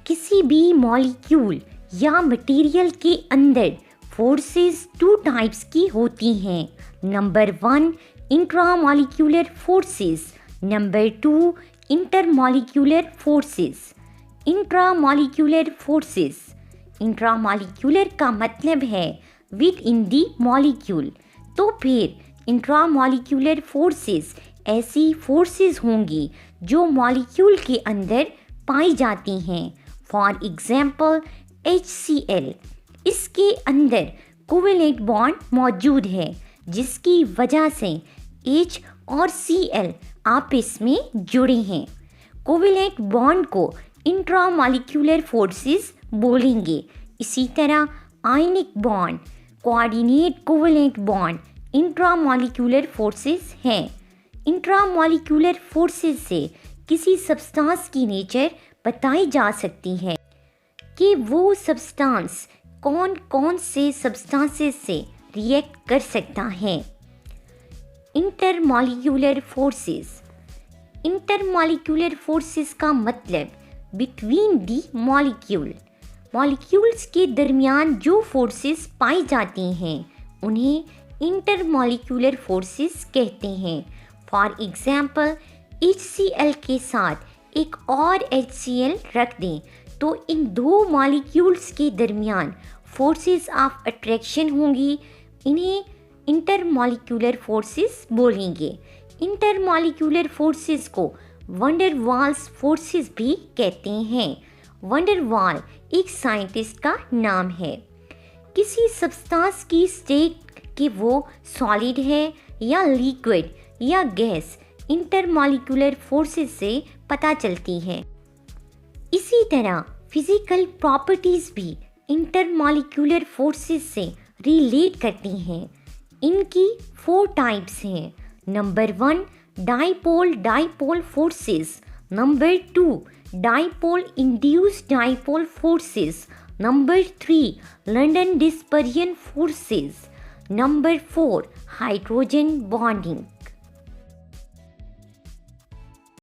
किसी भी मॉलिक्यूल या मटेरियल के अंदर फोर्सेस टू टाइप्स की होती हैं। Number 1 intramolecular forces, number 2 intermolecular forces. Intramolecular forces, intramolecular का मतलब है विद इन दी मॉलिक्यूल, तो फिर इंट्रामॉलिक्यूलर फोर्सेस ऐसी फोर्सेस होंगी जो मॉलिक्यूल के अंदर पाई जाती हैं। फॉर एग्जाम्पल HCl, इसके अंदर कोवेलेंट बॉन्ड मौजूद है जिसकी वजह से H और Cl आपस में जुड़े हैं। कोवेलेंट बॉन्ड को इंट्रामॉलिक्यूलर फोर्सेस बोलेंगे। इसी तरह ionic bond, coordinate covalent bond intramolecular forces हैं। इंट्रामॉलिक्यूलर फोर्सेस से किसी सब्सटेंस की नेचर बताई जा सकती है कि वो सब्सटेंस कौन कौन से सब्सटेंसेस से रिएक्ट कर सकता है। इंटरमॉलिक्यूलर फोर्सेस, इंटरमॉलिक्यूलर फोर्सेस का मतलब बिटवीन दी मॉलिक्यूल, मॉलिक्यूल्स के दरमियान जो फोर्सेस पाई जाती हैं उन्हें इंटरमॉलिक्यूलर फोर्सेस कहते हैं। फॉर एग्जाम्पल HCl के साथ एक और HCl रख दें तो इन दो मॉलिक्यूल्स के दरमियान फोर्सेस ऑफ अट्रैक्शन होंगी, इन्हें इंटरमॉलिक्यूलर फोर्सेस बोलेंगे। इंटरमॉलिक्यूलर फोर्सेस को वंडर वाल्स फोर्सेस भी कहते हैं। वंडर वाल एक साइंटिस्ट का नाम है। किसी सब्सटेंस की स्टेट कि वो सॉलिड है या लिक्विड या गैस इंटरमॉलिक्यूलर फोर्सेस से पता चलती है। इसी तरह फिजिकल प्रॉपर्टीज भी इंटरमॉलिक्यूलर फोर्सेस से रिलेट करती हैं। इनकी 4 टाइप्स हैं। Number 1 dipole dipole forces, number 2 dipole induced dipole forces, number 3 London dispersion forces, number 4 hydrogen bonding.